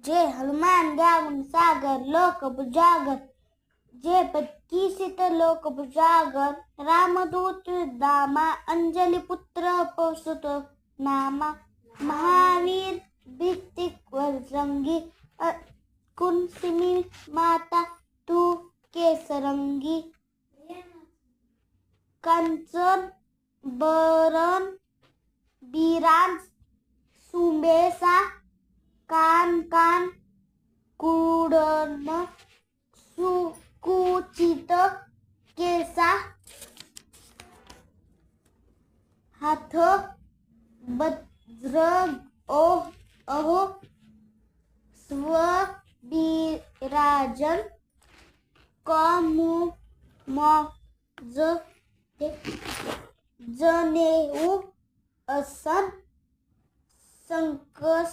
जय हनुमान ज्ञान सागर लोक बुजागर, जय पत्कीसित लोक बुजागर, रामदूत दामा अंजलि पुत्र पौसुत नामा, महावीर भित्तिक वरजंगी, कुंसिमी माता तू केसरंगी, कंचन बरन बिराज सुंबेसा, कान कान कुडन सुकुचित केसा, हाथ वज्र अहो स्वविराजन, कमुमज जनेऊ असन, संकस